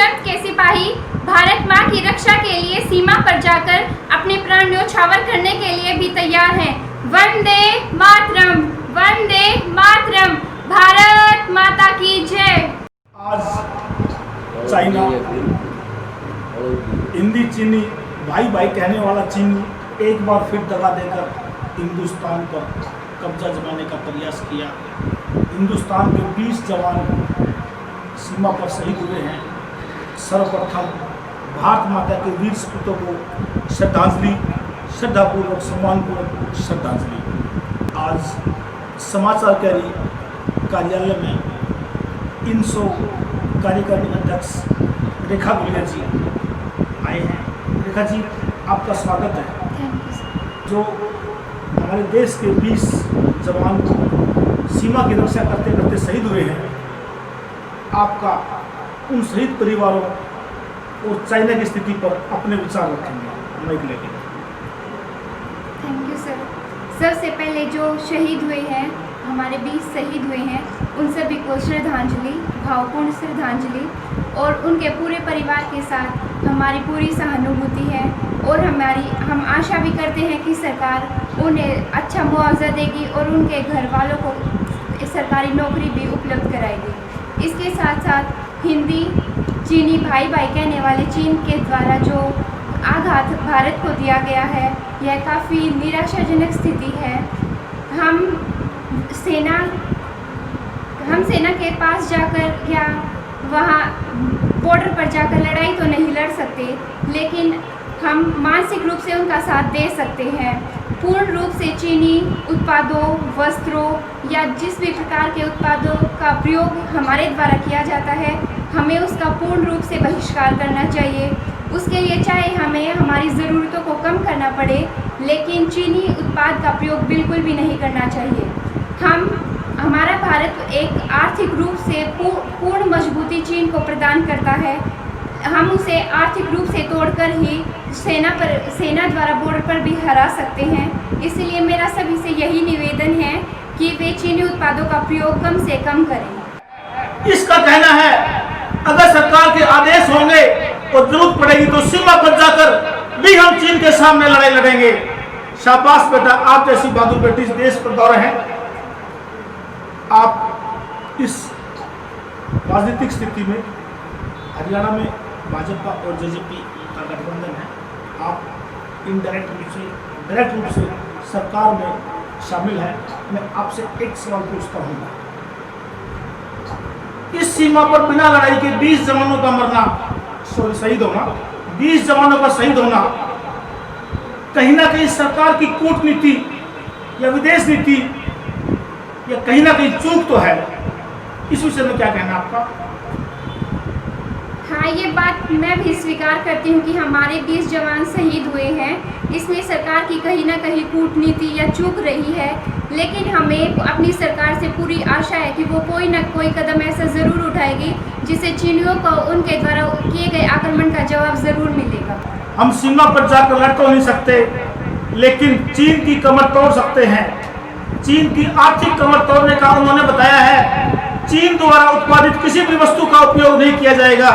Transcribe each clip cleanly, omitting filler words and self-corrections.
निशर्त के सिपाही भारत माँ की रक्षा के लिए सीमा पर जाकर अपने प्राण न्योछावर करने के लिए भी तैयार हैं। वंदे मातरम, वंदे मातरम, भारत माता की जय। आज चाइना, हिंदी चीनी, भाई भाई कहने वाला चीनी एक बार फिर दगा देकर हिंदुस्तान पर कब्जा जमाने का प्रयास किया। हिंदुस्तान के 20 जवान सीमा पर शहीद हुए हैं। सर्वप्रथम भारत माता के वीर सपूतों को श्रद्धांजलि, श्रद्धापूर्वक सम्मानपूर्वक श्रद्धांजलि। आज समाचार कार्यालय में INSO कार्यकारिणी अध्यक्ष रेखा गुलिया जी आए हैं। रेखा जी, आपका स्वागत है। जो हमारे देश के 20 जवान सीमा की रक्षा करते करते शहीद हुए हैं, आपका उन शहीद परिवारों और चाइना की स्थिति पर अपने विचार रखेंगे, माइक लेके। Thank you sir. सबसे पहले जो शहीद हुए हैं, हमारे 20 शहीद हुए हैं, उन सभी को श्रद्धांजलि, भावपूर्ण श्रद्धांजलि। और उनके पूरे परिवार के साथ हमारी पूरी सहानुभूति है और हम आशा भी करते हैं कि सरकार उन्हें अच्छा मुआवजा देगी और उनके घर वालों को सरकारी नौकरी भी उपलब्ध कराएगी। इसके साथ साथ हिंदी चीनी भाई भाई कहने वाले चीन के द्वारा जो आघात भारत को दिया गया है, यह काफ़ी निराशाजनक स्थिति है। हम सेना के पास जाकर या वहाँ बॉर्डर पर जाकर लड़ाई तो नहीं लड़ सकते, लेकिन हम मानसिक रूप से उनका साथ दे सकते हैं। पूर्ण रूप से चीनी उत्पादों, वस्त्रों या जिस भी प्रकार के उत्पादों का प्रयोग हमारे द्वारा किया जाता है, हमें उसका पूर्ण रूप से बहिष्कार करना चाहिए। उसके लिए चाहे हमें हमारी ज़रूरतों को कम करना पड़े, लेकिन चीनी उत्पाद का प्रयोग बिल्कुल भी नहीं करना चाहिए। हमारा भारत एक आर्थिक रूप से पूर्ण मजबूती चीन को प्रदान करता है। हम उसे आर्थिक रूप से तोड़कर ही सेना द्वारा बॉर्डर पर भी हरा सकते हैं। इसलिए मेरा सभी से यही निवेदन है कि वे चीनी उत्पादों का प्रयोग कम से कम करें। इसका कहना है अगर सरकार के आदेश होंगे और जरूरत पड़ेगी तो सीमा पर जाकर भी हम चीन के सामने लड़ाई लड़ेंगे। शाबाश बेटा, आप जैसी बहादुर बेटी इस देश पर दौरे हैं। आप इस राजनीतिक स्थिति में हरियाणा में भाजपा और JJP का गठबंधन है, आप इनडायरेक्ट रूप से डायरेक्ट रूप से सरकार में शामिल है। मैं आपसे एक सवाल पूछता हूँ, इस सीमा पर बिना लड़ाई के 20 जवानों का मरना, शहीद होना, 20 जवानों का शहीद होना, कहीं ना कहीं सरकार की कूटनीति या विदेश नीति या कहीं ना कहीं चूक तो है। इस विषय में क्या कहना आपका? हाँ, ये बात मैं भी स्वीकार करती हूँ कि हमारे 20 जवान शहीद हुए हैं। इसमें सरकार की कहीं ना कहीं कूटनीति या चूक रही है, लेकिन हमें अपनी सरकार से पूरी आशा है कि वो कोई ना कोई कदम ऐसा ज़रूर उठाएगी जिससे चीनियों को उनके द्वारा किए गए आक्रमण का जवाब ज़रूर मिलेगा। हम सीमा पर जाकर लड़ तो नहीं सकते, लेकिन चीन की कमर तोड़ सकते हैं। चीन की आर्थिक कमर तोड़ने का उन्होंने बताया है। चीन द्वारा उत्पादित किसी भी वस्तु का उपयोग नहीं किया जाएगा,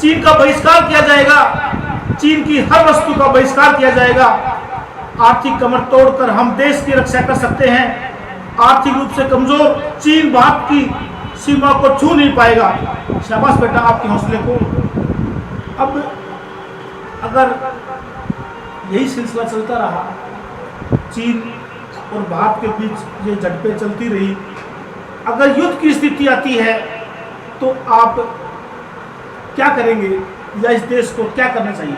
चीन का बहिष्कार किया जाएगा, चीन की हर वस्तु का बहिष्कार किया जाएगा। आर्थिक कमर तोड़कर हम देश की रक्षा कर सकते हैं। आर्थिक रूप से कमजोर चीन भारत की सीमा को छू नहीं पाएगा। शाबाश बेटा, आपके हौसले को। अब अगर यही सिलसिला चलता रहा, चीन और भारत के बीच ये झड़पें चलती रही, अगर युद्ध की स्थिति आती है तो आप क्या करेंगे या इस देश को क्या करना चाहिए?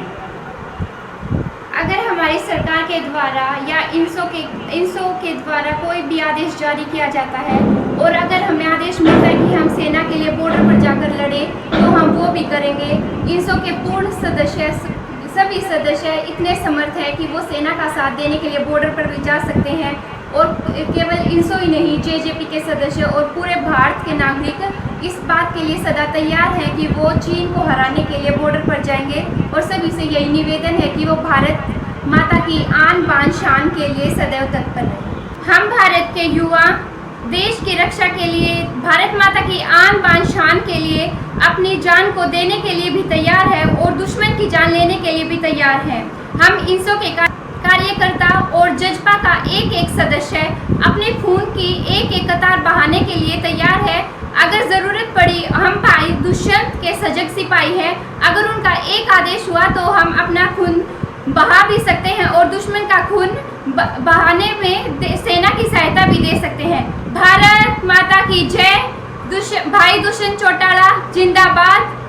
अगर हमारी सरकार के द्वारा या INSO के द्वारा कोई भी आदेश जारी किया जाता है और अगर हमें आदेश मिलता है कि हम सेना के लिए बॉर्डर पर जाकर लड़े, तो हम वो भी करेंगे। INSO के पूर्ण सभी सदस्य इतने समर्थ हैं कि वो सेना का साथ देने के लिए बॉर्डर पर भी जा सकते हैं। और केवल INSO ही नहीं, JJP के सदस्य और पूरे भारत के नागरिक इस बात के लिए सदा तैयार हैं कि वो चीन को हराने के लिए बॉर्डर पर जाएंगे। और सभी से यही निवेदन है कि वो भारत माता की आन बान शान के लिए सदैव तत्पर रहें। हम भारत के युवा देश की रक्षा के लिए, भारत माता की आन बान शान के लिए अपनी जान को देने के लिए भी तैयार है और दुश्मन की जान लेने के लिए भी तैयार है। हम इंसो के कार्यकर्ता और जज्बा का एक एक सदस्य अपने खून की एक एक कतार बहाने के लिए तैयार है। अगर ज़रूरत पड़ी हम भाई दुष्यंत के सजग सिपाही हैं। अगर उनका एक आदेश हुआ तो हम अपना खून बहा भी सकते हैं और दुश्मन का खून बहाने में सेना की सहायता भी दे सकते हैं। भारत माता की जय। भाई दुष्यंत चौटाला जिंदाबाद।